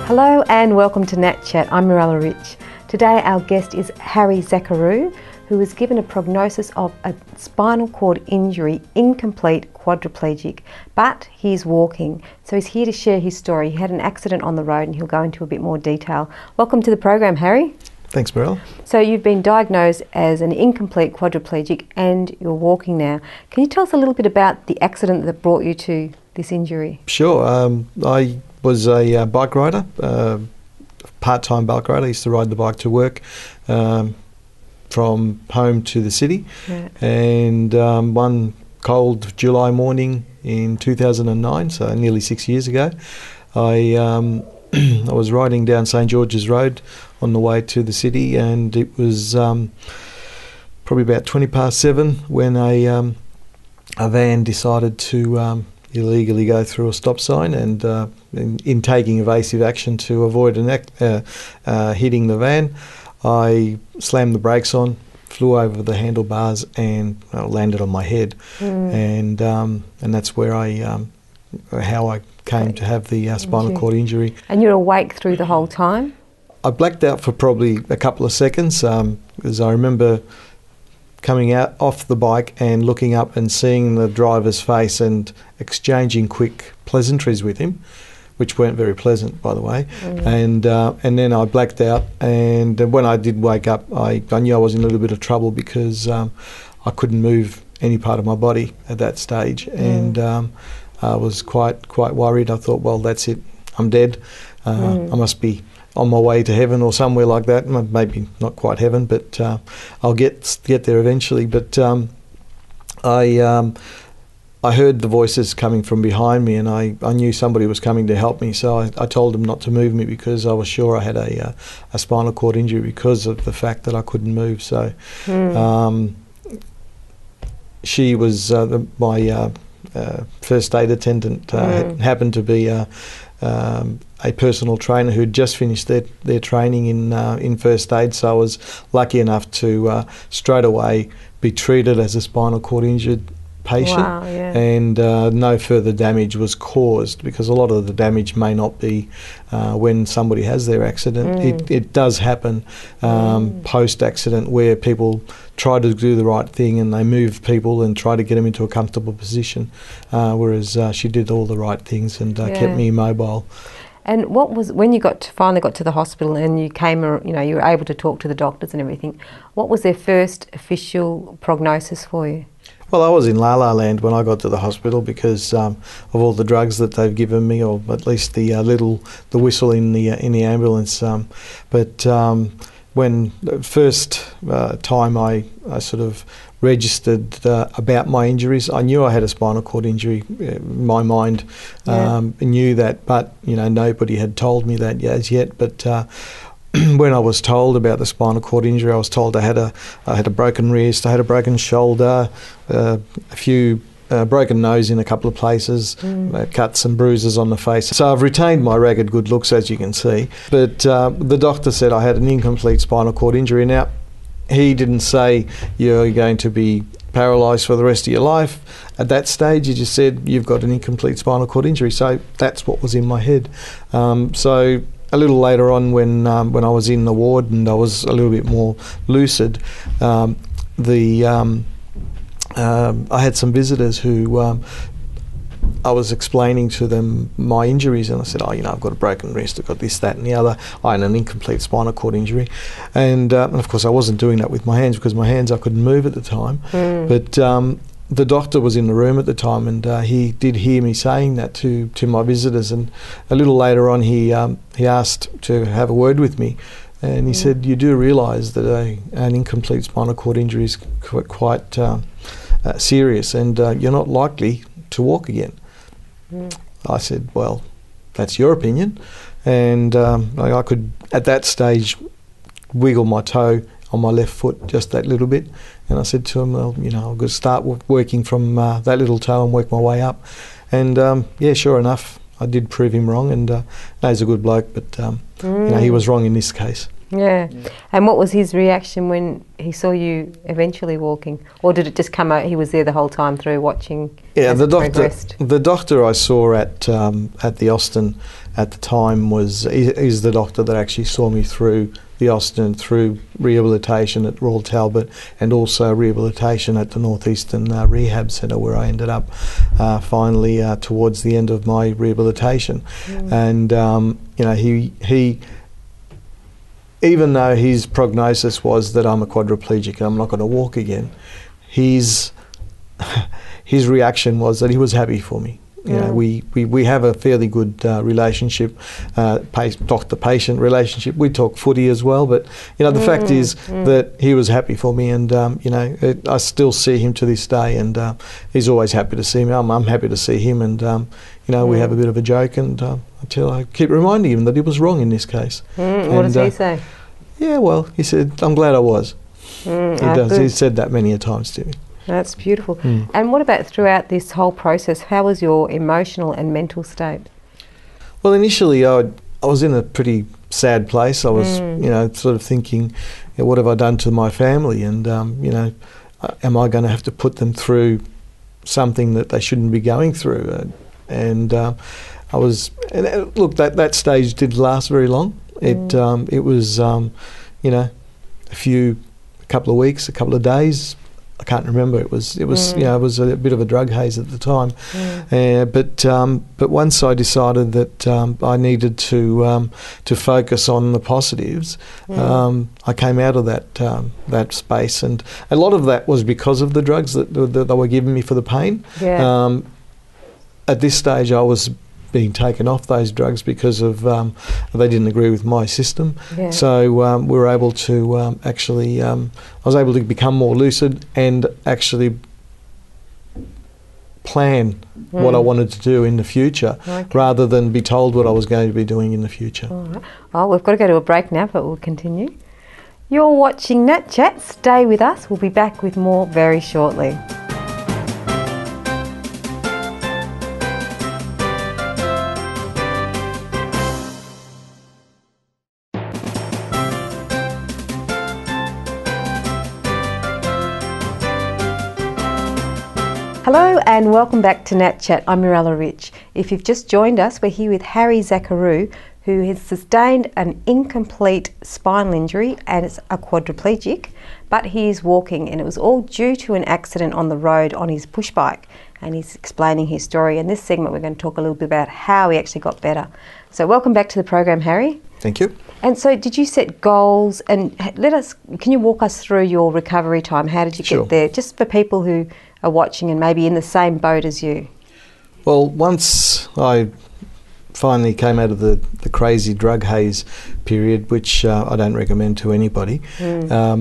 Hello and welcome to Nat Chat. I'm Mirella Rich. Today our guest is Zachariou, who was given a prognosis of a spinal cord injury, incomplete quadriplegic, but he's walking. So he's here to share his story. He had an accident on the road and he'll go into a bit more detail. Welcome to the program, Harry. Thanks, Mirella. So you've been diagnosed as an incomplete quadriplegic and you're walking now. Can you tell us a little bit about the accident that brought you to this injury? Sure. I was a bike rider, part-time bike rider. I used to ride the bike to work from home to the city. Yeah. And one cold July morning in 2009, so nearly 6 years ago, I was riding down St George's Road on the way to the city, and it was probably about 7:20 when a van decided to illegally go through a stop sign, and in taking evasive action to avoid hitting the van, I slammed the brakes on, flew over the handlebars, and landed on my head. And that's where how I came to have the spinal cord injury. And you're awake through the whole time? I blacked out for probably a couple of seconds, because I remember coming out off the bike and looking up and seeing the driver's face and exchanging quick pleasantries with him, which weren't very pleasant, by the way. And then I blacked out, and when I did wake up, I knew I was in a little bit of trouble because I couldn't move any part of my body at that stage, and I was quite worried. I thought, well, that's it, I'm dead. I must be on my way to heaven or somewhere like that. Maybe not quite heaven, but I'll get there eventually. But I heard the voices coming from behind me, and I knew somebody was coming to help me, so I told them not to move me because I was sure I had a spinal cord injury because of the fact that I couldn't move. So she was my first aid attendant, happened to be a personal trainer who'd just finished their training in first aid, so I was lucky enough to straight away be treated as a spinal cord injured patient. Wow, yeah. And no further damage was caused, because a lot of the damage may not be when somebody has their accident. It does happen post-accident, where people try to do the right thing and they move people and try to get them into a comfortable position, whereas she did all the right things and kept me immobile. And what was, when you finally got to the hospital and you you were able to talk to the doctors and everything, what was their first official prognosis for you? Well, I was in La La Land when I got to the hospital because of all the drugs that they've given me, or at least the whistle in the ambulance. But when the first time I sort of registered about my injuries, I knew I had a spinal cord injury. My mind knew that, but nobody had told me that as yet. But when I was told about the spinal cord injury, I was told I had a broken wrist, I had a broken shoulder, a few broken nose in a couple of places, cuts and bruises on the face. So I've retained my ragged good looks, as you can see. But the doctor said I had an incomplete spinal cord injury. Now, he didn't say you're going to be paralysed for the rest of your life. At that stage, he just said you've got an incomplete spinal cord injury. So that's what was in my head. So a little later on, when I was in the ward and I was a little bit more lucid, I had some visitors who I was explaining to them my injuries, and I said, I've got a broken wrist, I've got this, that and the other. I had an incomplete spinal cord injury. And of course I wasn't doing that with my hands, because my hands I couldn't move at the time. But the doctor was in the room at the time, and he did hear me saying that to my visitors. And a little later on he asked to have a word with me. And he said, you do realise that an incomplete spinal cord injury is quite serious, and you're not likely to walk again. I said, well, that's your opinion. And I could, at that stage, wiggle my toe on my left foot just that little bit. And I said to him, well, I've got to start working from that little toe and work my way up. And sure enough, I did prove him wrong. And he's a good bloke, but he was wrong in this case. Yeah. And what was his reaction when he saw you eventually walking? Or did it just come out, he was there the whole time through watching? Yeah, as the it doctor, progressed? the doctor I saw at the Austin at the time is the doctor that actually saw me through the Austin, through rehabilitation at Royal Talbot, and also rehabilitation at the Northeastern Rehab Centre, where I ended up finally towards the end of my rehabilitation. And you know, he even though his prognosis was that I'm a quadriplegic and I'm not going to walk again, his reaction was that he was happy for me. You know, we have a fairly good relationship, doctor-patient relationship. We talk footy as well, but you know, the fact is that he was happy for me, and you know, I still see him to this day, and he's always happy to see me. I'm happy to see him, and you know, we have a bit of a joke, and until I keep reminding him that he was wrong in this case. What does he say? Yeah, well, he said, "I'm glad I was." He does. Good. He's said that many a times to me. That's beautiful. And what about throughout this whole process? How was your emotional and mental state? Well, initially I was in a pretty sad place. I was, you know, sort of thinking, you know, what have I done to my family? And, you know, am I going to have to put them through something that they shouldn't be going through? I was, and look, that stage didn't last very long. It was, you know, a couple of weeks, a couple of days. I can't remember. It was you know, it was a bit of a drug haze at the time. But once I decided that I needed to focus on the positives, I came out of that space, and a lot of that was because of the drugs that they were giving me for the pain. At this stage, I was being taken off those drugs because of they didn't agree with my system. So we were able to actually I was able to become more lucid and actually plan what I wanted to do in the future, rather than be told what I was going to be doing in the future. All right. Oh, we've got to go to a break now, but we'll continue. You're watching Nat Chat. Stay with us. We'll be back with more very shortly. Hello and welcome back to Nat Chat. I'm Mirella Rich. If you've just joined us, we're here with Harry Zachariou, who has sustained an incomplete spinal injury and is a quadriplegic, but he is walking, and it was all due to an accident on the road on his push bike, and he's explaining his story. In this segment we're going to talk a little bit about how he actually got better. So welcome back to the program, Harry. Thank you. And so did you set goals, and can you walk us through your recovery time? How did you get there, just for people who are watching and maybe in the same boat as you? Well, once I finally came out of the crazy drug haze period, which I don't recommend to anybody, I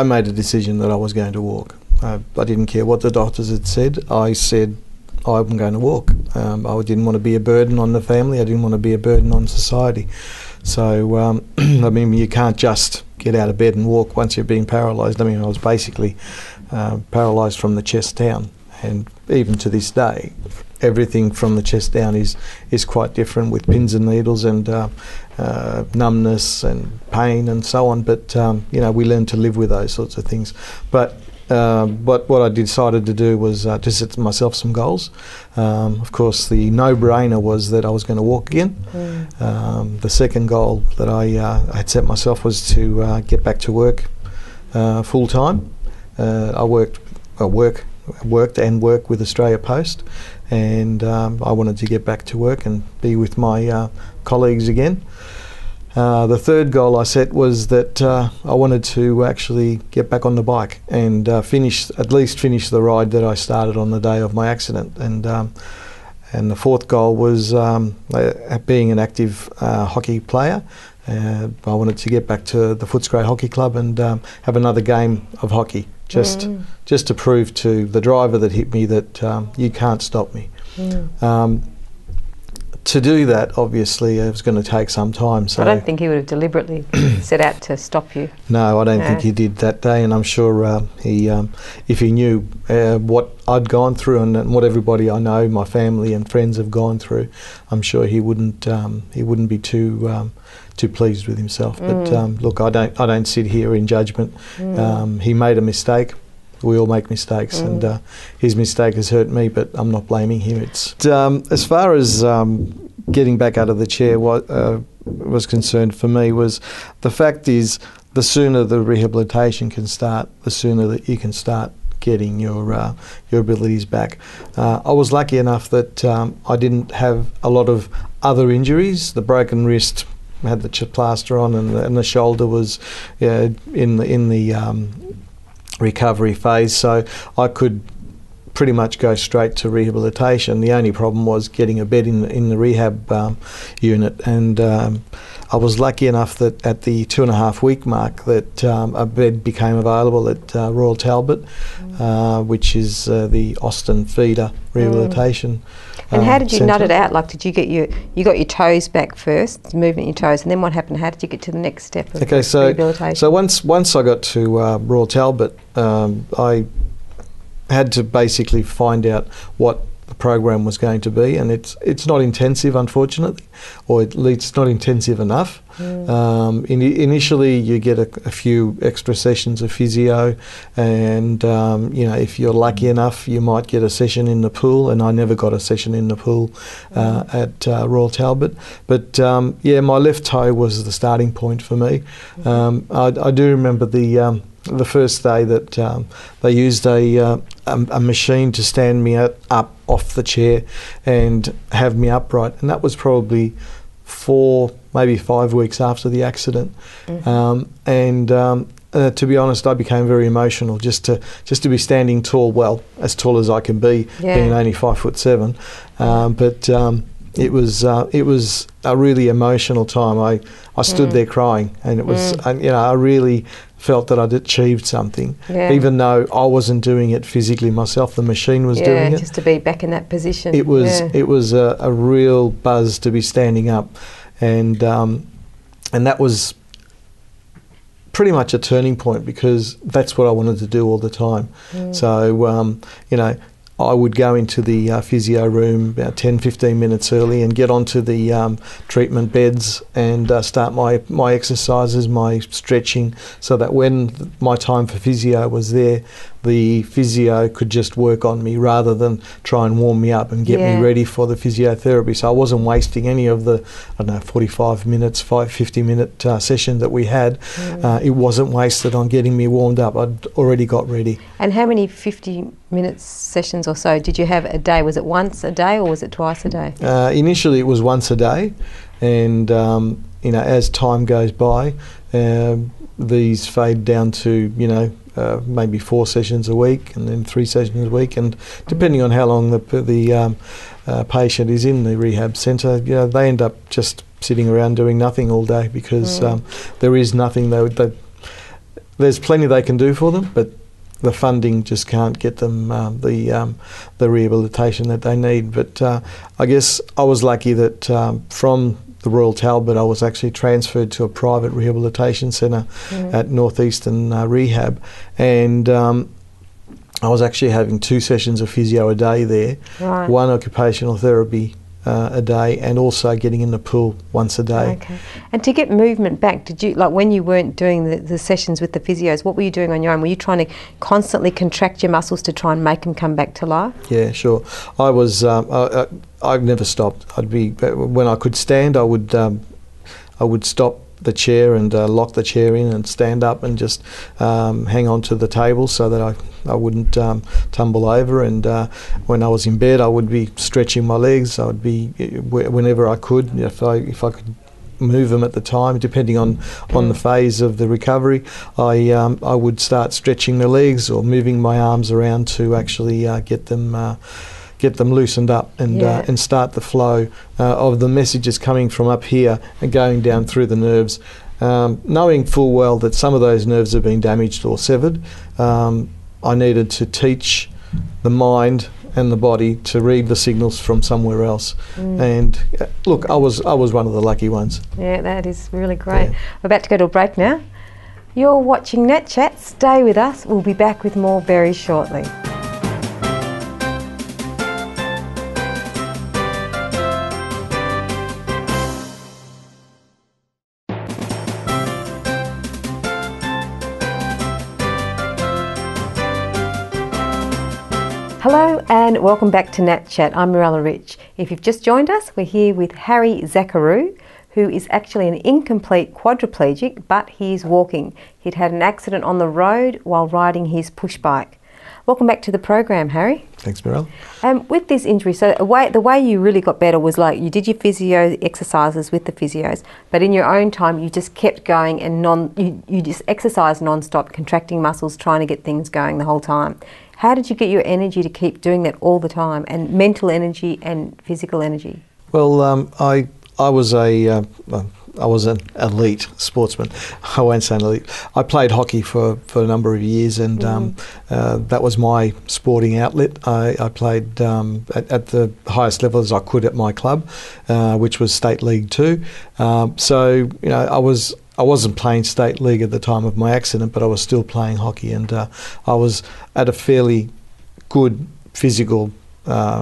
made a decision that I was going to walk. I didn't care what the doctors had said. I said I'm going to walk. I didn't want to be a burden on the family. I didn't want to be a burden on society. So, I mean, you can't just get out of bed and walk once you're being paralysed. I mean, I was basically paralysed from the chest down, and even to this day, everything from the chest down is quite different, with pins and needles and numbness and pain and so on. But you know, we learn to live with those sorts of things. But what I decided to do was to set myself some goals. Of course, the no-brainer was that I was going to walk again. The second goal that I had set myself was to get back to work full time. I worked with Australia Post, and I wanted to get back to work and be with my colleagues again. The third goal I set was that I wanted to actually get back on the bike and at least finish the ride that I started on the day of my accident. And the fourth goal was being an active hockey player. I wanted to get back to the Footscray Hockey Club and have another game of hockey, just to prove to the driver that hit me that you can't stop me. to do that, obviously, it was going to take some time. So I don't think he would have deliberately set out to stop you. No, I don't think he did that day, and I'm sure if he knew what I'd gone through and what everybody I know, my family and friends have gone through, I'm sure he wouldn't be too pleased with himself. But look, I don't sit here in judgment. He made a mistake. We all make mistakes, and his mistake has hurt me, but I'm not blaming him. It's as far as getting back out of the chair, what was concerned for me was the fact is the sooner the rehabilitation can start, the sooner that you can start getting your abilities back. I was lucky enough that I didn't have a lot of other injuries. The broken wrist had the plaster on, and the shoulder was in the recovery phase, so I could pretty much go straight to rehabilitation. The only problem was getting a bed in the rehab unit, and I was lucky enough that at the 2.5 week mark that a bed became available at Royal Talbot, which is the Austin feeder rehabilitation. And how did you centre. nut it out? Like, did you get you got your toes back first, movement in your toes, and then what happened? How did you get to the next step of rehabilitation? So once I got to Royal Talbot, I had to basically find out what the program was going to be, and it's not intensive, unfortunately, or at least it's not intensive enough. Initially, you get a few extra sessions of physio, and if you're lucky enough, you might get a session in the pool. And I never got a session in the pool at Royal Talbot. But my left toe was the starting point for me. I do remember the first day that they used a machine to stand me up off the chair and have me upright, and that was probably 4, maybe 5 weeks after the accident. To be honest, I became very emotional just to be standing tall, well, as tall as I can be, being only 5'7". It was a really emotional time. I stood there crying, and it was I really felt that I'd achieved something, even though I wasn't doing it physically myself. The machine was doing it. Just to be back in that position. It was a real buzz to be standing up, and that was pretty much a turning point, because that's what I wanted to do all the time. So I would go into the physio room about 10-15 minutes early and get onto the treatment beds and start my exercises, my stretching, so that when my time for physio was there, the physio could just work on me rather than try and warm me up and get me ready for the physiotherapy. So I wasn't wasting any of the 45 minutes, 50-minute session that we had. It wasn't wasted on getting me warmed up. I'd already got ready. And how many 50-minute sessions or so did you have a day? Was it once a day or was it twice a day? Initially it was once a day, and as time goes by, these fade down to maybe 4 sessions a week, and then 3 sessions a week, and depending on how long the patient is in the rehab centre, they end up just sitting around doing nothing all day, because there is nothing there's plenty they can do for them, but the funding just can't get them the rehabilitation that they need. But I guess I was lucky that from the Royal Talbot, I was actually transferred to a private rehabilitation centre at Northeastern Rehab, and I was actually having 2 sessions of physio a day there, 1 occupational therapy a day, and also getting in the pool once a day. Okay. And to get movement back, did you, like when you weren't doing the sessions with the physios, what were you doing on your own? Were you trying to constantly contract your muscles to try and make them come back to life? Yeah, sure. I was. I never stopped. When I could stand, I would stop the chair and lock the chair in and stand up and just hang on to the table so that I wouldn't tumble over. And when I was in bed, I would be stretching my legs. I would be, whenever I could, if I could move them at the time, depending on the phase of the recovery, I would start stretching the legs or moving my arms around to actually get them loosened up and start the flow of the messages coming from up here and going down through the nerves. Knowing full well that some of those nerves have been damaged or severed, I needed to teach the mind and the body to read the signals from somewhere else. And look, I was one of the lucky ones. Yeah, that is really great. We're about to go to a break now. You're watching Net Chat. Stay with us. We'll be back with more very shortly. Hello and welcome back to Nat Chat. I'm Mirella Rich. If you've just joined us, we're here with Harry Zachariou, who is actually an incomplete quadriplegic, but he is walking. He'd had an accident on the road while riding his push bike. Welcome back to the program, Harry. Thanks, Mirella. With this injury, so the way you really got better was like you did your physio exercises with the physios, but in your own time you just kept going and you just exercised non-stop, contracting muscles, trying to get things going the whole time. How did you get your energy to keep doing that all the time, and mental energy and physical energy? Well, I was an elite sportsman. I won't say an elite. I played hockey for a number of years, and that was my sporting outlet. I played at the highest level as I could at my club, which was State League 2. So I wasn't playing State League at the time of my accident, but I was still playing hockey, and I was at a fairly good physical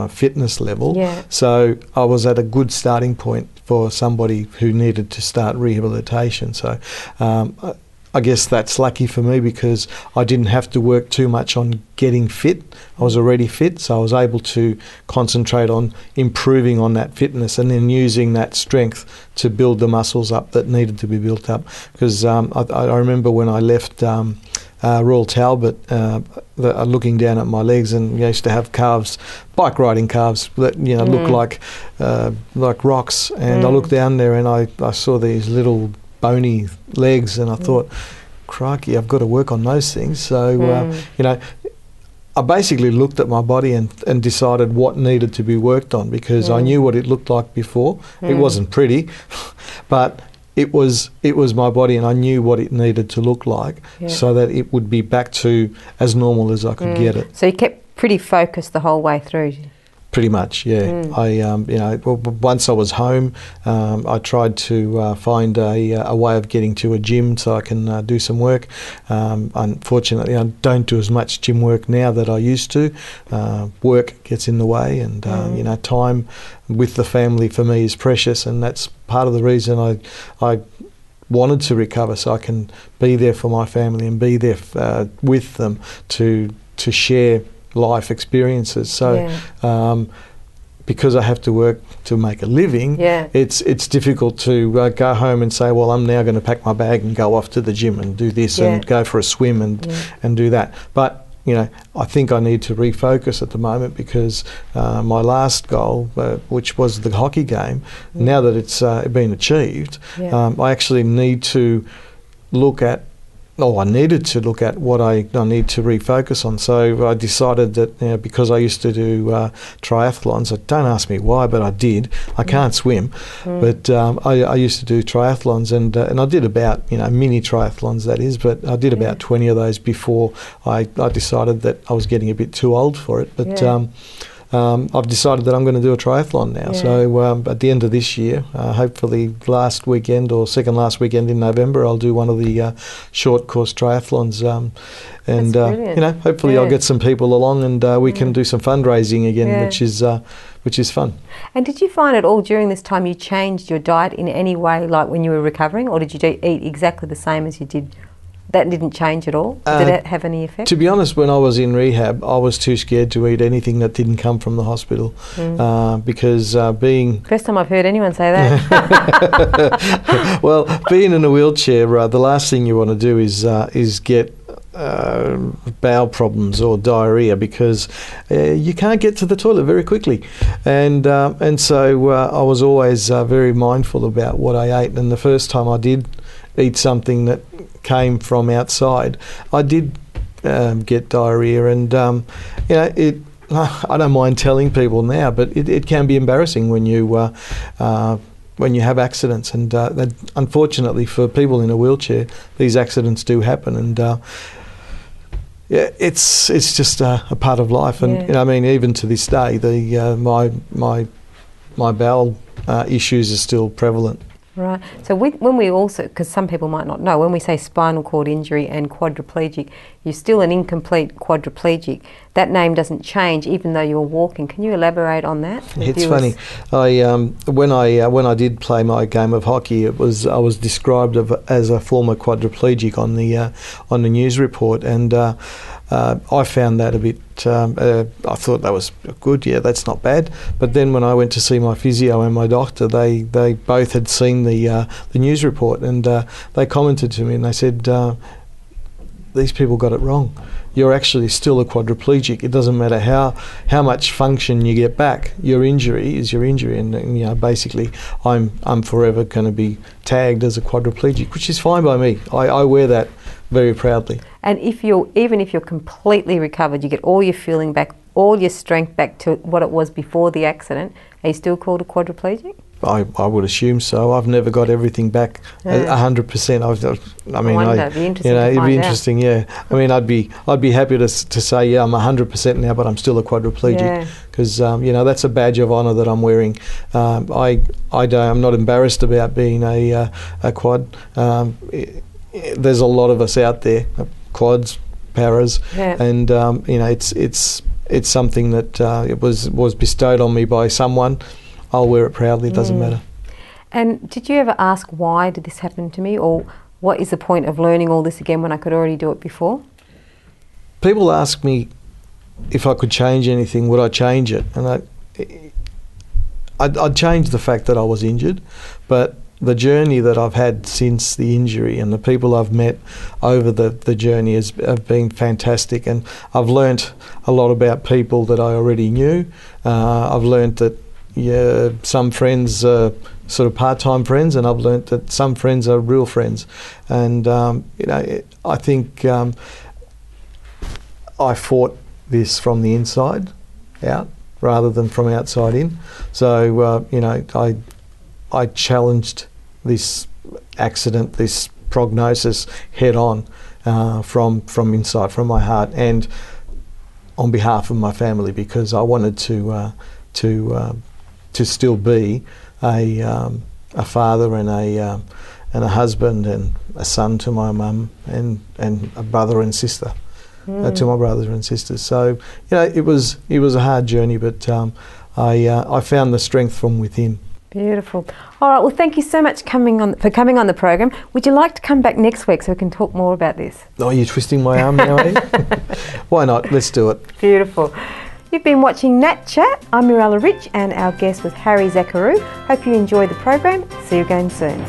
fitness level. Yeah. So I was at a good starting point for somebody who needed to start rehabilitation. So I guess that's lucky for me because I didn't have to work too much on getting fit. I was already fit, so I was able to concentrate on improving on that fitness and then using that strength to build the muscles up that needed to be built up. Because I remember when I left Royal Talbot, looking down at my legs, and I used to have calves, bike riding calves that look like rocks, and I looked down there and I saw these little bony legs, and I thought, crikey, I've got to work on those things. So I basically looked at my body and decided what needed to be worked on, because I knew what it looked like before. It wasn't pretty, but it was my body, and I knew what it needed to look like so that it would be back to as normal as I could get it. So you kept pretty focused the whole way through? Pretty much, yeah. Once I was home, I tried to find a way of getting to a gym so I can do some work. Unfortunately, I don't do as much gym work now that I used to. Work gets in the way, and time with the family for me is precious, and that's part of the reason I wanted to recover, so I can be there for my family and be there with them to share life experiences. So because I have to work to make a living, it's difficult to go home and say, well, I'm now going to pack my bag and go off to the gym and do this and go for a swim and do that. But I think I need to refocus at the moment, because my last goal, which was the hockey game, now that it's been achieved, I actually need to look at I needed to look at what I need to refocus on. So I decided that because I used to do triathlons, don't ask me why, but I did. I can't swim, but I used to do triathlons, and I did about mini triathlons, that is, but I did about 20 of those before I decided that I was getting a bit too old for it. But I've decided that I'm going to do a triathlon now. So at the end of this year, hopefully last weekend or second last weekend in November, I'll do one of the short course triathlons. Hopefully I'll get some people along, and we can do some fundraising again, which is fun. And did you find at all during this time you changed your diet in any way, like when you were recovering, or did you eat exactly the same as you did? That didn't change at all? Did it have any effect? To be honest, when I was in rehab, I was too scared to eat anything that didn't come from the hospital, because being... First time I've heard anyone say that. Well, being in a wheelchair, the last thing you want to do is get bowel problems or diarrhea, because you can't get to the toilet very quickly, and so I was always very mindful about what I ate. And the first time I did eat something that came from outside, I did get diarrhea, and I don't mind telling people now, but it can be embarrassing when you have accidents, and unfortunately for people in a wheelchair, these accidents do happen, and Yeah, it's just a part of life, and you know, I mean, even to this day, the my bowel issues are still prevalent. Right. So when we also, because some people might not know, when we say spinal cord injury and quadriplegic, you're still an incomplete quadriplegic. That name doesn't change even though you're walking. Can you elaborate on that? It's funny. When I did play my game of hockey, I was described as a former quadriplegic on the news report, and I found that a bit. I thought that was good. Yeah, that's not bad. But then when I went to see my physio and my doctor, they both had seen the news report, and they commented to me and they said, "These people got it wrong. You're actually still a quadriplegic. It doesn't matter how much function you get back. Your injury is your injury, and you know, basically, I'm forever going to be tagged as a quadriplegic, which is fine by me. I wear that very proudly." And even if you're completely recovered, you get all your feeling back, all your strength back to what it was before the accident, are you still called a quadriplegic? I would assume so. I've never got everything back 100%. I mean, it'd be interesting. You know, it'd be out. interesting. Yeah. I mean, I'd be happy to say, yeah, I'm 100% now, but I'm still a quadriplegic, because you know, that's a badge of honour that I'm wearing. I'm not embarrassed about being a quad. There's a lot of us out there, quads, paras, and you know, it's something that it was bestowed on me by someone. I'll wear it proudly. It doesn't matter. And did you ever ask, why did this happen to me, or what is the point of learning all this again when I could already do it before? People ask me if I could change anything, would I change it? And I'd change the fact that I was injured, but the journey that I've had since the injury and the people I've met over the journey have been fantastic, and I've learnt a lot about people that I already knew. I've learnt that some friends are sort of part-time friends, and I've learnt that some friends are real friends, and you know, I think I fought this from the inside out rather than from outside in. So you know, I challenged this accident, this prognosis, head on, from inside, from my heart, and on behalf of my family, because I wanted to still be a father and a husband and a son to my mum, and a brother and sister to my brothers and sisters. So you know, it was a hard journey, but I found the strength from within. Beautiful. All right, well, thank you so much for coming on the program. Would you like to come back next week so we can talk more about this? Oh, you're twisting my arm now, eh? Why not? Let's do it. Beautiful. You've been watching Nat Chat. I'm Mirella Rich, and our guest was Harry Zachariou. Hope you enjoyed the program. See you again soon.